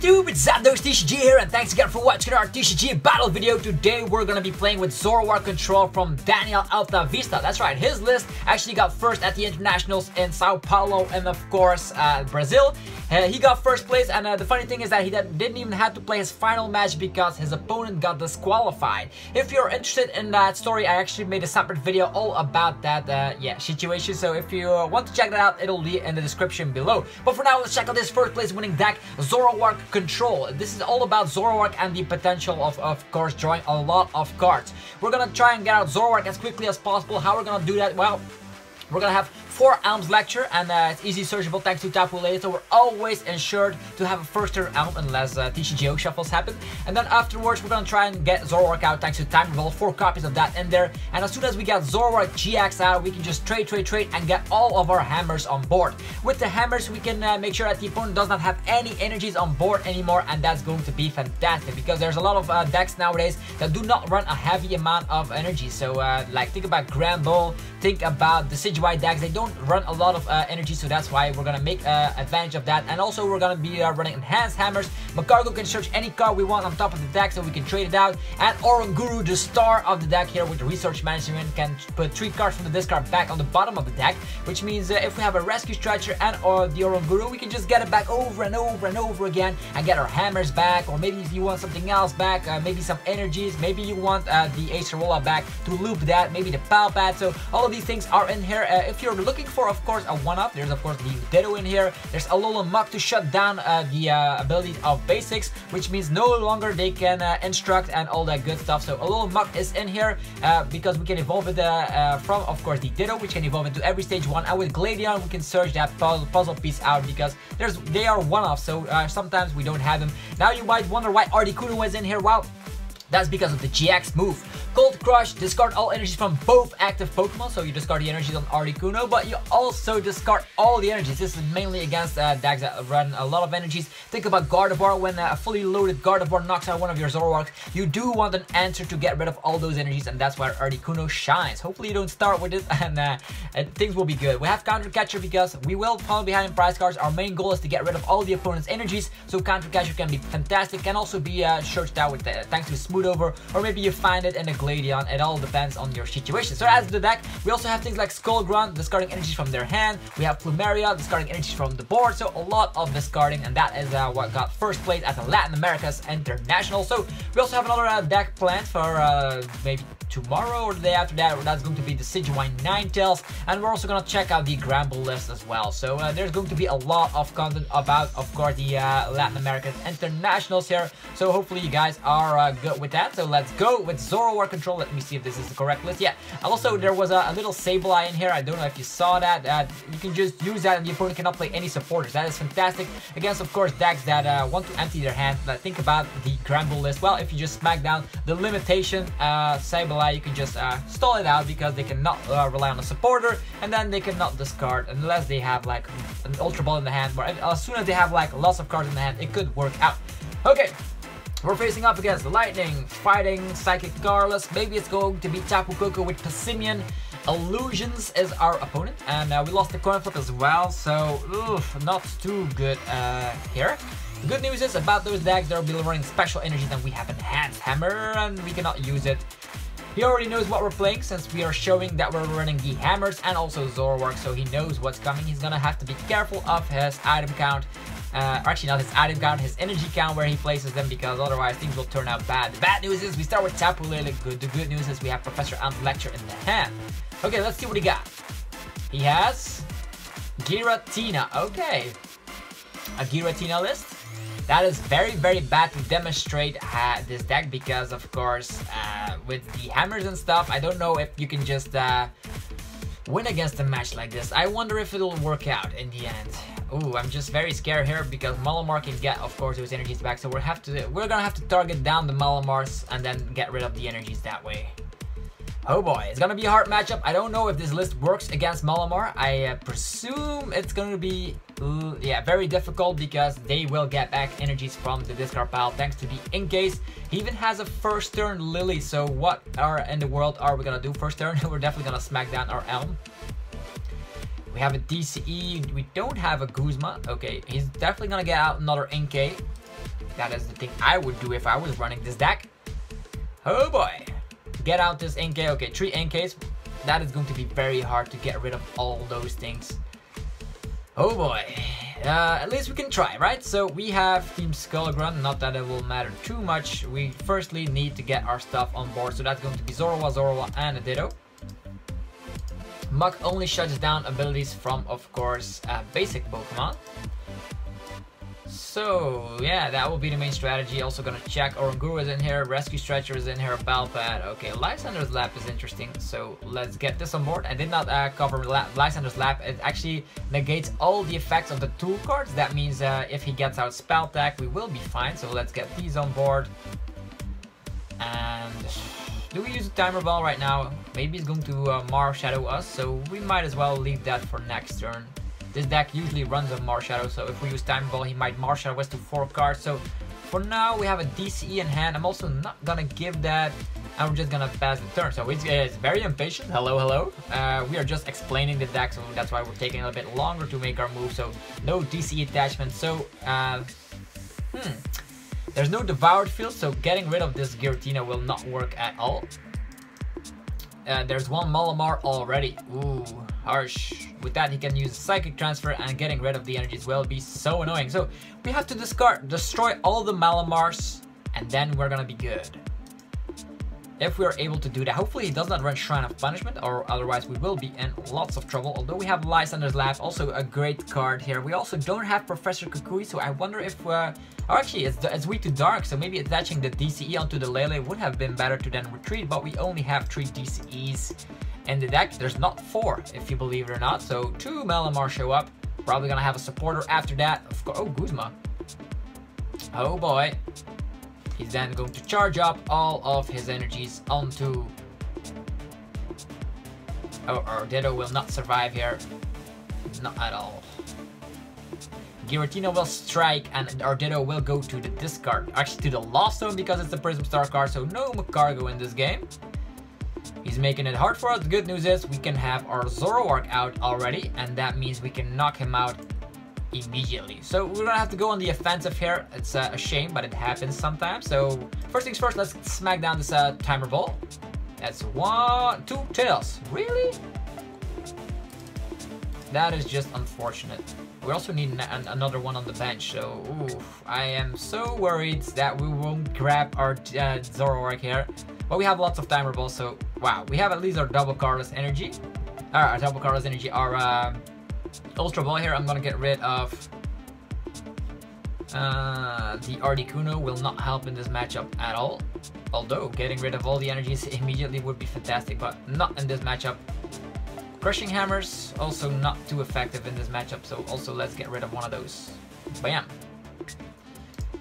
YouTube? It's Zando's TCG here, and thanks again for watching our TCG battle video. Today we're gonna be playing with Zoroark Control from Daniel Altavilla. That's right, his list actually got first at the internationals in Sao Paulo and of course Brazil. He got first place, and the funny thing is that he didn't even have to play his final match because his opponent got disqualified. If you're interested in that story, I actually made a separate video all about that situation. So if you want to check that out, it'll be in the description below. But for now, let's check out this first place winning deck, Zoroark Control. This is all about Zoroark and the potential of course drawing a lot of cards. We're gonna try and get out Zoroark as quickly as possible. How we're gonna do that? Well, we're gonna have 4 Elms Lecture, and it's easy searchable thanks to Tapu Lele, so we're always ensured to have a first turn Elm unless TCGO shuffles happen. And then afterwards, we're gonna try and get Zoroark out thanks to Time Revolve, 4 copies of that in there. And as soon as we get Zoroark-GX out, we can just trade and get all of our hammers on board. With the hammers, we can make sure that the opponent does not have any energies on board anymore, and that's going to be fantastic because there's a lot of decks nowadays that do not run a heavy amount of energy. So like think about Grand Bull, think about the Decidueye decks. They don't run a lot of energy, so that's why we're gonna make advantage of that. And also we're gonna be running enhanced hammers. Magcargo can search any card we want on top of the deck, so we can trade it out. And Oranguru, the star of the deck here with the research management, can put 3 cards from the discard back on the bottom of the deck, which means if we have a rescue stretcher and or the Oranguru, we can just get it back over and over and over again and get our hammers back. Or maybe if you want something else back, maybe some energies, maybe you want the Acerola back to loop that, maybe the Pal Pad. So all of these things are in here. If you're looking for, of course, a one-up, there's of course the Ditto in here. There's Alolan Muk to shut down the ability of basics, which means no longer they can instruct and all that good stuff. So Alolan Muk is in here because we can evolve it from, of course, the Ditto, which can evolve into every stage 1. And with Gladion, we can search that puzzle piece out because they are one-offs, so sometimes we don't have them. Now you might wonder why Articuno is in here. Well, that's because of the GX move. Cold Crush, discard all energies from both active Pokemon, so you discard the energies on Articuno, but you also discard all the energies. This is mainly against decks that run a lot of energies. Think about Gardevoir. When a fully loaded Gardevoir knocks out one of your Zoroarks, you do want an answer to get rid of all those energies, and that's where Articuno shines. Hopefully you don't start with it, and things will be good. We have Counter Catcher because we will fall behind in prize cards. Our main goal is to get rid of all the opponent's energies, so Counter Catcher can be fantastic, can also be searched out with thanks to Smooth Over, or maybe you find it in a Gladion. It all depends on your situation. So as the deck, we also have things like Skull Grunt, discarding energies from their hand. We have Plumeria, discarding energies from the board. So a lot of discarding, and that is what got first place at the Latin America's International. So we also have another deck planned for maybe tomorrow or the day after that. That's going to be the Decidueye Ninetales, and we're also going to check out the Gramble list as well. So there's going to be a lot of content about, of course, the Latin American Internationals here. So hopefully you guys are good with that. So let's go with Zoroark Control. Let me see if this is the correct list. Yeah. Also, there was a little Sableye in here. I don't know if you saw that. You can just use that, and the opponent cannot play any supporters. That is fantastic against, of course, decks that want to empty their hand. Think about the Gramble list. Well, if you just smack down the limitation Sableye, you can just stall it out because they cannot rely on a supporter, and then they cannot discard unless they have like an Ultra Ball in the hand. But as soon as they have like lots of cards in the hand, it could work out. Okay. We're facing up against the Lightning, fighting Psychic Carlos. Maybe it's going to be Tapu Koko with Passimian. Illusions is our opponent, and we lost the coin flip as well, so not too good here. The good news is about those decks, they'll be running special energies, and we have Enhanced Hammer, and we cannot use it. He already knows what we're playing since we are showing that we're running the hammers and also Zoroark, so he knows what's coming. He's gonna have to be careful of his item count. Actually not his item count, his energy count where he places them, because otherwise things will turn out bad. The bad news is we start with Tapu Lele. The good news is we have Professor Elm's Lecture in the hand. Okay, let's see what he got. He has Giratina. Okay, a Giratina list. That is very, very bad to demonstrate this deck because, of course, with the hammers and stuff, I don't know if you can just win against a match like this. I wonder if it'll work out in the end. Ooh, I'm just very scared here because Malamar can get, of course, those energies back. So we're gonna have to target down the Malamars and then get rid of the energies that way. Oh boy, it's gonna be a hard matchup. I don't know if this list works against Malamar. I presume it's gonna be, yeah, very difficult because they will get back energies from the discard pile thanks to the Incase. He even has a first turn Lily, so what in the world are we gonna do first turn? We're definitely gonna smack down our Elm. We have a DCE, we don't have a Guzma. Okay, he's definitely gonna get out another Inkay. That is the thing I would do if I was running this deck. Oh boy. Get out this NK. Okay, 3 NKs. That is going to be very hard to get rid of all those things. Oh boy. At least we can try, right? So we have Team Skullgrunt. Not that it will matter too much. We firstly need to get our stuff on board. So that's going to be Zorua, and a Ditto. Muk only shuts down abilities from, of course, basic Pokemon. So yeah, that will be the main strategy. Also gonna check Oranguru is in here, Rescue Stretcher is in here, Balpad. Okay, Lysander's Lap is interesting, so let's get this on board. I did not cover Lysander's Lap. It actually negates all the effects of the tool cards. That means if he gets out Spell Tag, we will be fine. So let's get these on board. And do we use a Timer Ball right now? Maybe he's going to Marshadow us, so we might as well leave that for next turn. This deck usually runs a Marshadow, so if we use Timer Ball, he might Marshadow us to 4 cards. So for now, we have a DCE in hand. I'm also not gonna give that, and we're just gonna pass the turn. So it's very impatient. Hello, hello. We are just explaining the deck, so that's why we're taking a little bit longer to make our move. So no DCE attachment. So there's no Devoured Field, so getting rid of this Giratina will not work at all. There's one Malamar already. Ooh, harsh. With that, he can use Psychic Transfer, and getting rid of the energies will be so annoying. So we have to destroy all the Malamars, and then we're gonna be good. If we are able to do that. Hopefully he does not run Shrine of Punishment, or otherwise we will be in lots of trouble. Although we have Lysander's Lap, also a great card here. We also don't have Professor Kukui, so I wonder if... oh, actually, it's weak to Dark, so maybe attaching the DCE onto the Lele would have been better to then retreat, but we only have 3 DCEs in the deck. There's not 4, if you believe it or not. So 2 Malamar show up. Probably gonna have a supporter after that. Of course, oh, Guzma. Oh boy. He's then going to charge up all of his energies onto... Oh, our Ditto will not survive here. Not at all. Giratina will strike, and our Ditto will go to the discard. Actually, to the Lost Zone, because it's the Prism Star card, so no Magcargo in this game. He's making it hard for us. The good news is we can have our Zoroark out already, and that means we can knock him out immediately. So we're gonna have to go on the offensive here. It's a shame, but it happens sometimes. So first things first, let's smack down this Timer Ball. That's 1, 2 tails. Really? That is just unfortunate. We also need another one on the bench. So oof, I am so worried that we won't grab our Zoroark here. But we have lots of Timer Balls, so wow, we have at least our double Carless energy. Our double Carless energy, our Ultra Ball here. I'm gonna get rid of the Articuno. Will not help in this matchup at all. Although getting rid of all the energies immediately would be fantastic, but not in this matchup. Crushing Hammers also not too effective in this matchup, so also let's get rid of one of those. Bam.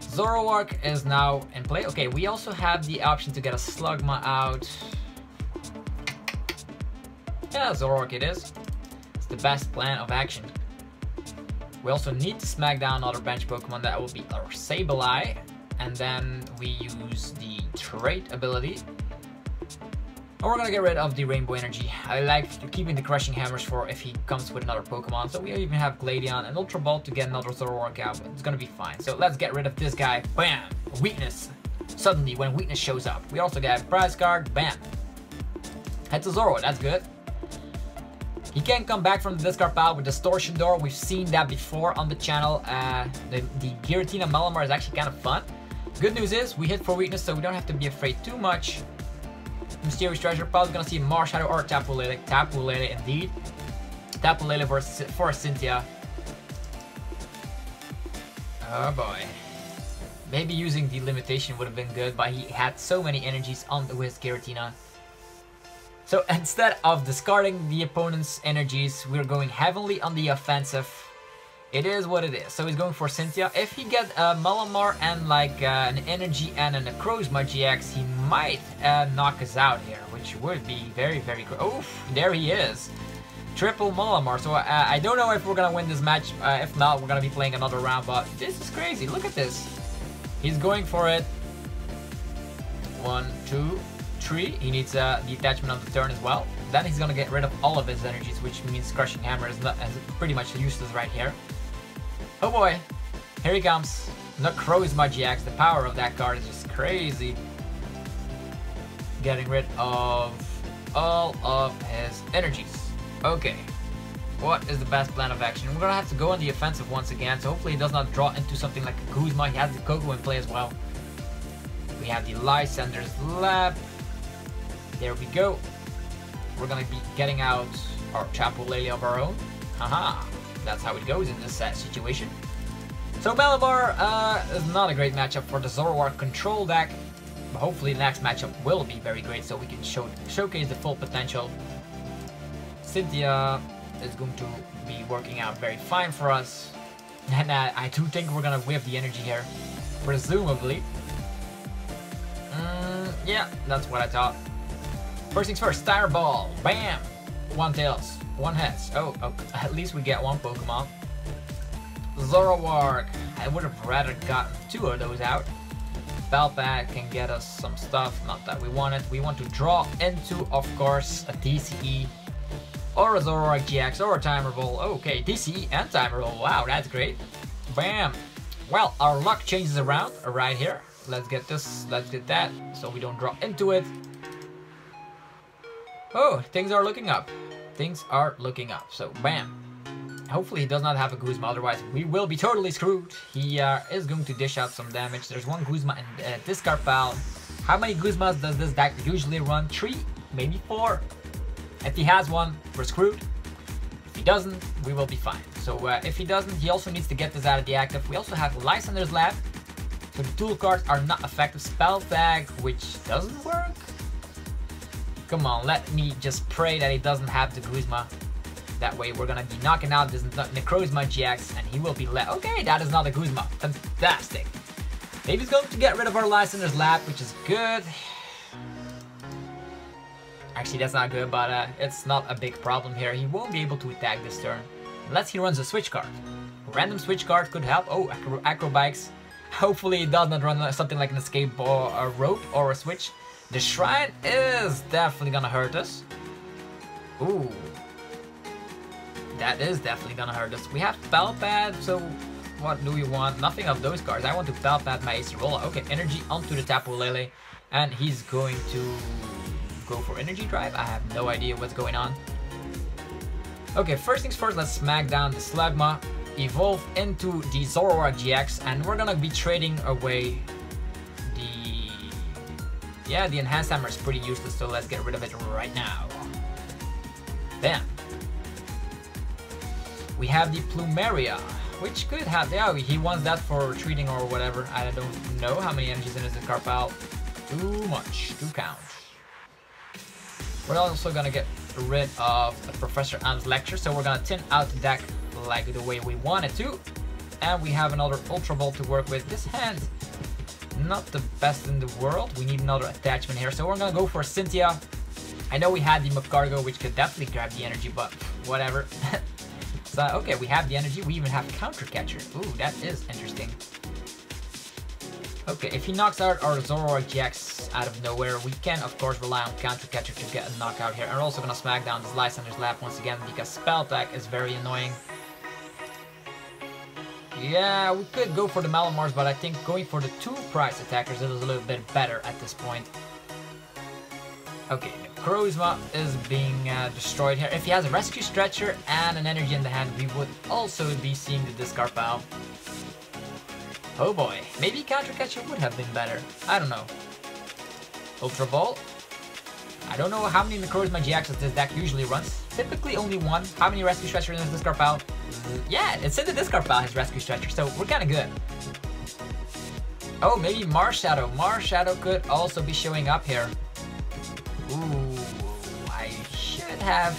Zoroark is now in play. Okay, we also have the option to get a Slugma out. Yeah, Zoroark it is. It's the best plan of action. We also need to smack down another bench Pokemon. That will be our Sableye. And then we use the trait ability. And we're gonna get rid of the Rainbow Energy. I like keeping the Crushing Hammers for if he comes with another Pokemon. So we even have Gladion and Ultra Ball to get another Zoroark out, but it's gonna be fine. So let's get rid of this guy. Bam! Weakness. Suddenly, when weakness shows up. We also get a prize card. Bam! Head to Zoro. That's good. He can come back from the discard pile with Distortion Door. We've seen that before on the channel. The Giratina Malamar is actually kind of fun. Good news is we hit for weakness, so we don't have to be afraid too much. Mysterious Treasure, probably gonna see Marshadow or Tapu Lele. Tapu Lele indeed. Tapu Lele for Cynthia. Oh boy. Maybe using the limitation would have been good, but he had so many energies onto his Giratina. So instead of discarding the opponent's energies, we're going heavily on the offensive. It is what it is. So he's going for Cynthia. If he gets a Malamar and like an Energy and a Necrozma GX, he might knock us out here, which would be very, very good. Oh, there he is. Triple Malamar. So I don't know if we're going to win this match. If not, we're going to be playing another round, but this is crazy. Look at this. He's going for it. 1, 2, 3. He needs the attachment on the turn as well. Then he's going to get rid of all of his energies, which means Crushing Hammer is pretty much useless right here. Oh boy, here he comes. Necrozma GX, the power of that card is just crazy. Getting rid of all of his energies. Okay, what is the best plan of action? We're gonna have to go on the offensive once again, so hopefully he does not draw into something like a Guzma. He has the Coco in play as well. We have the Lysander's Lab. There we go. We're gonna be getting out our Tapu Lele of our own. Haha, that's how it goes in this situation. So Malamar is not a great matchup for the Zoroark control deck. But hopefully the next matchup will be very great so we can showcase the full potential. Cynthia is going to be working out very fine for us. And I do think we're gonna whiff the energy here. Presumably. Yeah, that's what I thought. First things first, Tire Ball. Bam! One tails, one heads. Oh, at least we get one Pokemon. Zoroark. I would have rather gotten 2 of those out. Belpad can get us some stuff, not that we want it. We want to draw into, of course, a TCE or a Zoroark-GX or a Timer Ball. Okay, TCE and Timer Ball. Wow, that's great. Bam! Well, our luck changes around right here. Let's get this, let's get that, so we don't draw into it. Oh, things are looking up. Things are looking up. So, bam. Hopefully he does not have a Guzma, otherwise we will be totally screwed. He is going to dish out some damage. There's one Guzma in discard pile. How many Guzmas does this deck usually run? 3, maybe 4. If he has one, we're screwed. If he doesn't, we will be fine. So if he doesn't, he also needs to get this out of the active. We also have Lysander's Lab. So the tool cards are not effective. Spell Tag, which doesn't work. Come on, let me just pray that he doesn't have the Guzma. That way we're gonna be knocking out this Necrozma GX and he will be okay, that is not a Guzma. Fantastic. Maybe he's going to get rid of our Lysander's Lab, which is good. Actually, that's not good, but it's not a big problem here. He won't be able to attack this turn unless he runs a switch card. A random switch card could help. Oh, Acrobikes. Hopefully he does not run something like an escape or a rope or a switch. The Shrine is definitely gonna hurt us. Ooh. That is definitely gonna hurt us. We have Belpad, so what do we want? Nothing of those cards. I want to Belpad my Acerola. Okay, energy onto the Tapu Lele. And he's going to go for energy drive. I have no idea what's going on. Okay, first things first, let's smack down the Slugma. Evolve into the Zoroark-GX, and we're gonna be trading away the... Yeah, the Enhanced Hammer is pretty useless, so let's get rid of it right now. Bam. We have the Plumeria, which could have... Yeah, he wants that for retreating or whatever. I don't know how many energies in his card pile. Too much to count. We're also gonna get rid of Professor Am's lecture, so we're gonna thin out the deck like the way we want it to. And we have another Ultra Ball to work with. This hand, not the best in the world. We need another attachment here, so we're gonna go for Cynthia. I know we had the Magcargo, which could definitely grab the energy, but whatever. So, okay, we have the energy. We even have Counter Catcher. Ooh, that is interesting. Okay, if he knocks out our Zoroark-GX out of nowhere, we can, of course, rely on Counter Catcher to get a knockout here. And we're also going to smack down this Lysander's Lab once again, because Spell Tag is very annoying. Yeah, we could go for the Malamars, but I think going for the 2 price attackers is a little bit better at this point. Okay, Necrozma is being destroyed here. If he has a Rescue Stretcher and an energy in the hand, we would also be seeing the discard pile. Oh boy, maybe Counter Catcher would have been better. I don't know. Ultra Ball. I don't know how many Necrozma GXs this deck usually runs. Typically only 1. How many Rescue Stretchers in this discard pile? Yeah, it's in the discard pile, his Rescue Stretcher, so we're kind of good. Oh, maybe Marshadow. Marshadow could also be showing up here. Ooh, I should have...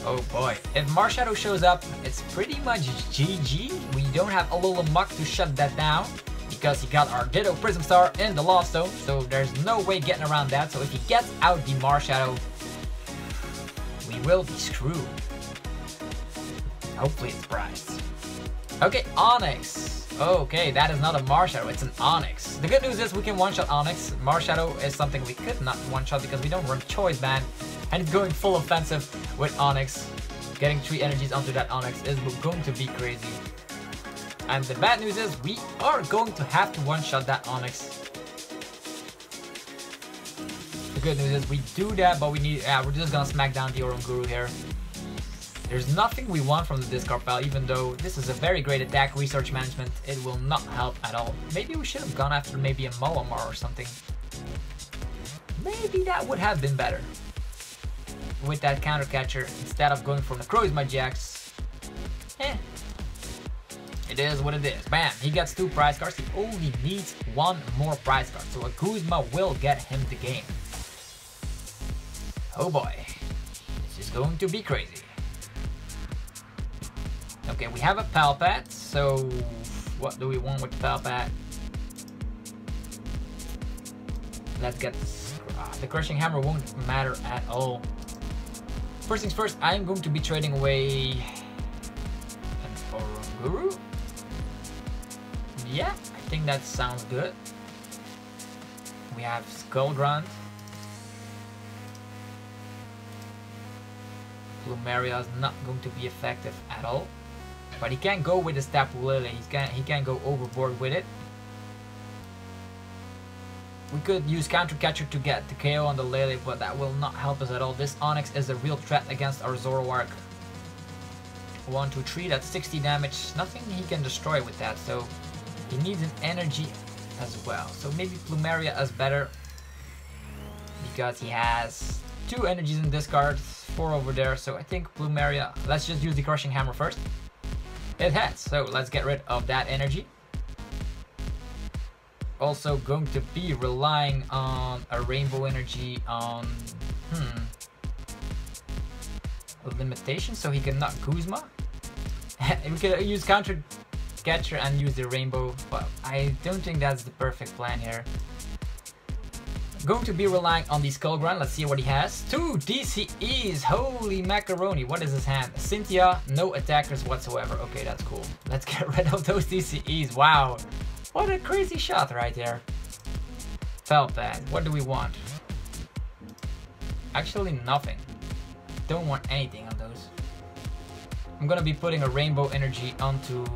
Oh boy, if Marshadow shows up, it's pretty much GG. We don't have Alolan Muk to shut that down, because he got our Ditto Prism Star in the Lost Zone, so there's no way getting around that. So if he gets out the Marshadow, we will be screwed. Hopefully it's prized. Okay, Onyx. Okay, that is not a Marshadow, it's an Onyx. The good news is we can one-shot Onyx. Marshadow is something we could not one-shot because we don't run Choice Band. And it's going full offensive with Onyx. Getting 3 energies onto that Onyx is going to be crazy. And the bad news is we are going to have to one-shot that Onix. The good news is we do that, but we need, we're just gonna smack down the Oranguru here. There's nothing we want from the discard pile, even though this is a very great attack research management. It will not help at all. Maybe we should have gone after maybe a Malamar or something. Maybe that would have been better. With that counter catcher, instead of going for the Necrozma GX. It is what it is. Bam! He gets 2 prize cards. He only needs 1 more prize card. So a Guzma will get him the game. Oh boy. This is going to be crazy. Okay, we have a Palpat, so what do we want with the Palpat? Let's get this. The Crushing Hammer won't matter at all. First things first, I'm going to be trading away an Oranguru. Yeah, I think that sounds good. We have Skull Grunt. Plumeria is not going to be effective at all. But he can't go with his Tapu Lele. He can't go overboard with it. We could use Counter Catcher to get the KO on the Lele, but that will not help us at all. This Onix is a real threat against our Zoroark. 1, 2, 3, that's 60 damage. Nothing he can destroy with that, so he needs an energy as well. So maybe Plumeria is better because he has 2 energies in discard, 4 over there. So I think Plumeria, let's just use the Crushing Hammer first. It has, so let's get rid of that energy. Also going to be relying on a Rainbow Energy on a limitation, so he can knock Guzma. We could use Counter Catcher and use the Rainbow, but I don't think that's the perfect plan here. Going to be relying on the Skull Grunt. Let's see what he has. 2 DCEs. Holy macaroni. What is his hand? Cynthia, no attackers whatsoever. Okay, that's cool. Let's get rid of those DCEs. Wow. What a crazy shot right there. Palpat. What do we want? Actually, nothing. Don't want anything on those. I'm gonna be putting a Rainbow Energy onto...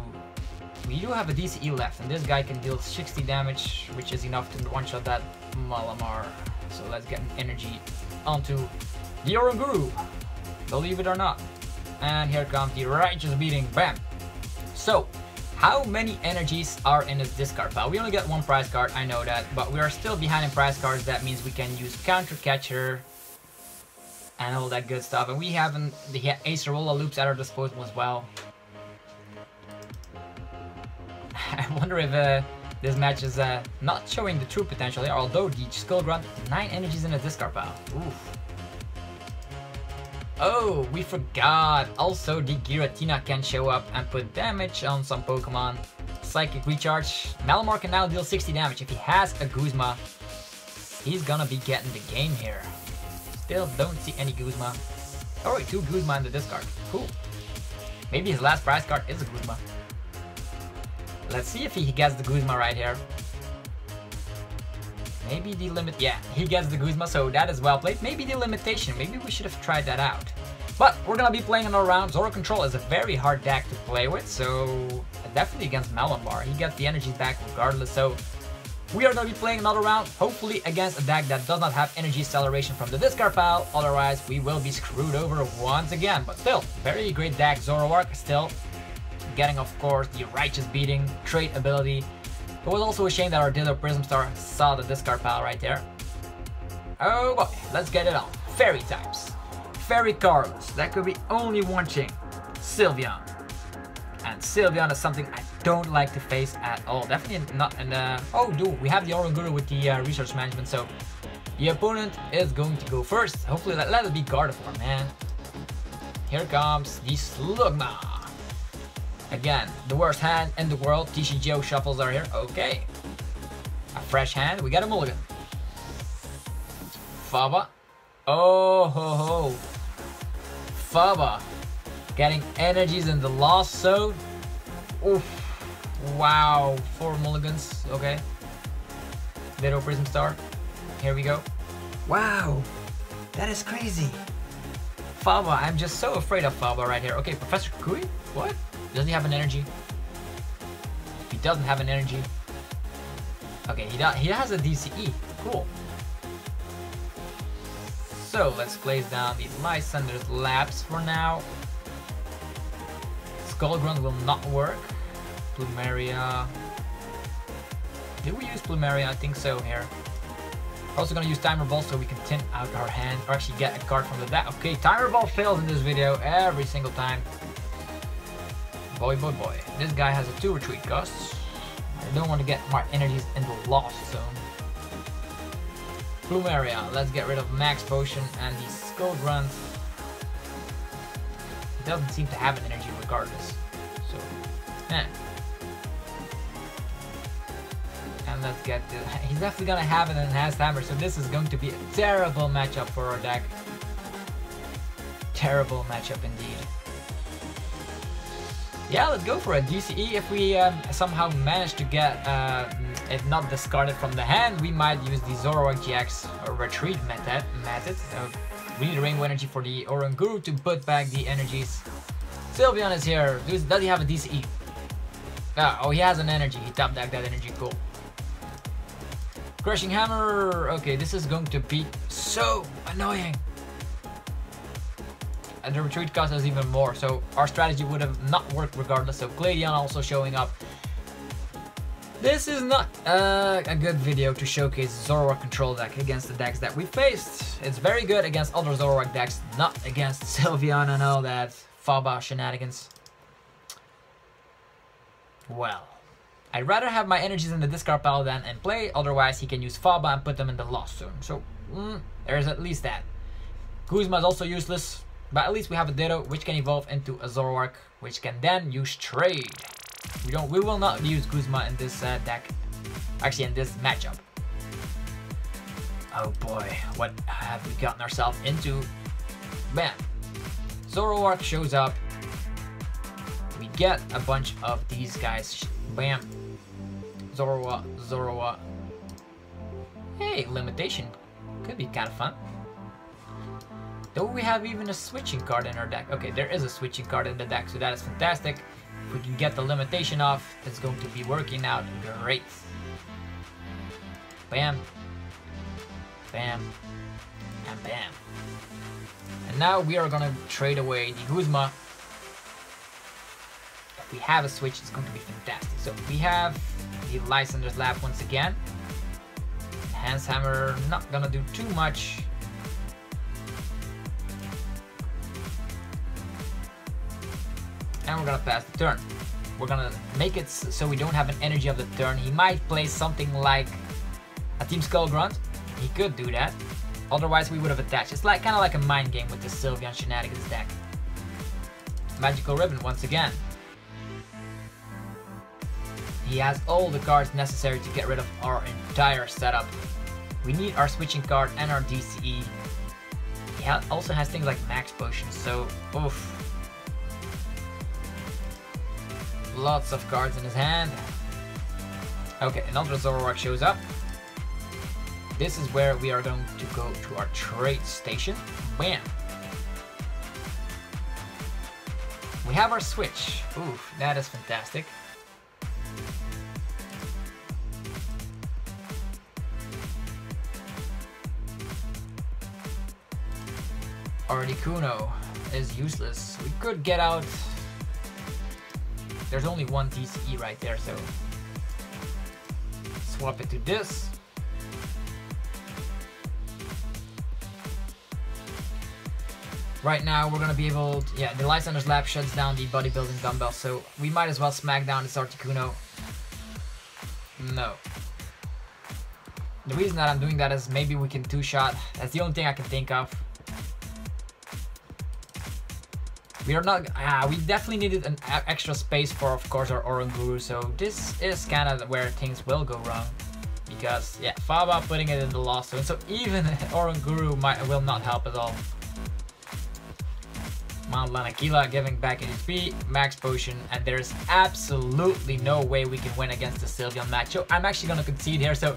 We do have a DCE left, and this guy can deal 60 damage, which is enough to one-shot that Malamar. So let's get an energy onto the Oranguru, believe it or not. And here comes the righteous beating. Bam! So, how many energies are in this discard pile? We only get 1 prize card, I know that, but we are still behind in prize cards. That means we can use Counter Catcher and all that good stuff. And we have the Acerola loops at our disposal as well. I wonder if this match is not showing the true potential here, although the Skull Grunt, 9 energies in a discard pile. Oof. Oh, we forgot. Also, the Giratina can show up and put damage on some Pokemon. Psychic Recharge. Malamar can now deal 60 damage. If he has a Guzma, he's gonna be getting the game here. Still don't see any Guzma. Oh wait, 2 Guzma in the discard. Cool. Maybe his last prize card is a Guzma. Let's see if he gets the Guzma right here. Maybe the limit, yeah, he gets the Guzma, so that is well played. Maybe the limitation, maybe we should have tried that out. But we're gonna be playing another round. Zoro Control is a very hard deck to play with, so definitely against Malamar. He gets the energies back regardless, so we are gonna be playing another round, hopefully against a deck that does not have energy acceleration from the discard pile. Otherwise, we will be screwed over once again. But still, very great deck. Zoroark still getting, of course, the righteous beating, trait ability. It was also a shame that our Ditto Prism Star saw the discard pile right there. Oh boy, let's get it on. Fairy types. Fairy Carlos, that could be only one thing. Sylveon. And Sylveon is something I don't like to face at all. Definitely not in the... Oh, dude, we have the Oranguru with the research management, so the opponent is going to go first. Hopefully, let it be Gardevoir, man. Here comes the Slugma. Again, the worst hand in the world. TCG shuffles are here. Okay. A fresh hand. We got a mulligan. Faba. Oh ho ho. Faba. Getting energies in the lost zone. Oof. Wow. 4 mulligans. Okay. Little Prism Star. Here we go. Wow. That is crazy. Faba. I'm just so afraid of Faba right here. Okay, Professor Kui? What? Does he have an energy? He doesn't have an energy. Okay, he has a DCE. Cool. So let's place down the Lysander's Labs for now. Skull Grunt will not work. Plumeria. Did we use Plumeria? I think so here. Also gonna use Timer Ball so we can thin out our hand, or actually get a card from the deck. Okay, Timer Ball fails in this video every single time. Boy, boy, boy. This guy has a 2 retreat costs. I don't want to get my energies in the lost zone. Plumeria, let's get rid of Max Potion and the Skull Grunt. He doesn't seem to have an energy regardless. So, And let's get this. He's definitely gonna have an enhanced hammer, so this is going to be a terrible matchup for our deck. Terrible matchup indeed. Yeah, let's go for a DCE. If we somehow manage to get it not discarded from the hand, we might use the Zoroark-GX retreat method. We need Rainbow Energy for the Oranguru to put back the energies. Sylveon is here. Does he have a DCE? Oh, he has an energy. He top decked that energy. Cool. Crushing Hammer. Okay, this is going to be so annoying. And the retreat cost us even more, so our strategy would have not worked regardless. So Gladion also showing up. This is not a good video to showcase Zoroark control deck against the decks that we faced. It's very good against other Zoroark decks, not against Sylveon and all that Faba shenanigans. Well, I'd rather have my energies in the discard pile than in play, otherwise he can use Faba and put them in the lost zone. So, there's at least that. Guzma is also useless, but at least we have a Ditto, which can evolve into a Zoroark, which can then use Trade. We will not use Guzma in this deck, actually in this matchup. Oh boy, what have we gotten ourselves into? Bam! Zoroark shows up. We get a bunch of these guys. Bam! Zorua. Hey, limitation. Could be kind of fun. Do we have even a switching card in our deck? Okay, there is a switching card in the deck, so that is fantastic. If we can get the limitation off, it's going to be working out great. Bam. Bam. And bam. And now we are gonna trade away the Guzma. If we have a switch, it's going to be fantastic. So we have the Lysander's Lab once again. Enhanced Hammer, not gonna do too much. And we're gonna pass the turn. We're gonna make it so we don't have an energy of the turn. He might play something like a Team Skull Grunt. He could do that. Otherwise, we would have attached. It's like kind of like a mind game with the Sylveon shenanigans deck. Magical Ribbon once again. He has all the cards necessary to get rid of our entire setup. We need our switching card and our DCE. He also has things like Max Potions, so oof. Lots of cards in his hand. Okay, another Zoroark shows up. This is where we are going to go to our trade station. Bam! We have our switch. Oof, that is fantastic. Articuno is useless. We could get out. There's only one TCE right there, so swap it to this. Right now we're gonna be able to, yeah, the Lysander's Lab shuts down the bodybuilding dumbbell, so we might as well smack down this Articuno. No. The reason that I'm doing that is maybe we can two-shot. That's the only thing I can think of. We are not, we definitely needed an extra space for, of course, our Oranguru, so this is kind of where things will go wrong. Because, yeah, Faba putting it in the lost zone, so even Oranguru will not help at all. Mount Lanakila giving back HP, Max Potion, and there's absolutely no way we can win against the Sylveon match. So I'm actually going to concede here, so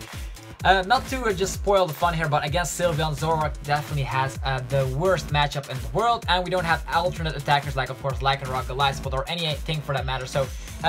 not to just spoil the fun here, but against Sylveon, Zoroark definitely has the worst matchup in the world, and we don't have alternate attackers like, of course, Lycanroc, Goliath, or anything for that matter. So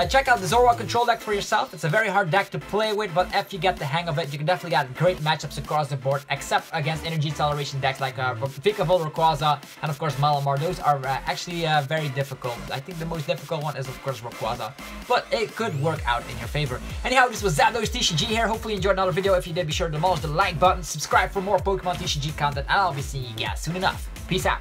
Check out the Zoroark control deck for yourself. It's a very hard deck to play with, but if you get the hang of it, you can definitely get great matchups across the board, except against energy acceleration decks like Vikavolt, Rayquaza, and of course Malamar. Those are actually very difficult. I think the most difficult one is of course Rayquaza, but it could work out in your favor. Anyhow, this was Zapdos TCG here. Hopefully you enjoyed another video. If you did, be sure to demolish the like button, subscribe for more Pokemon TCG content, and I'll be seeing you guys soon enough. Peace out.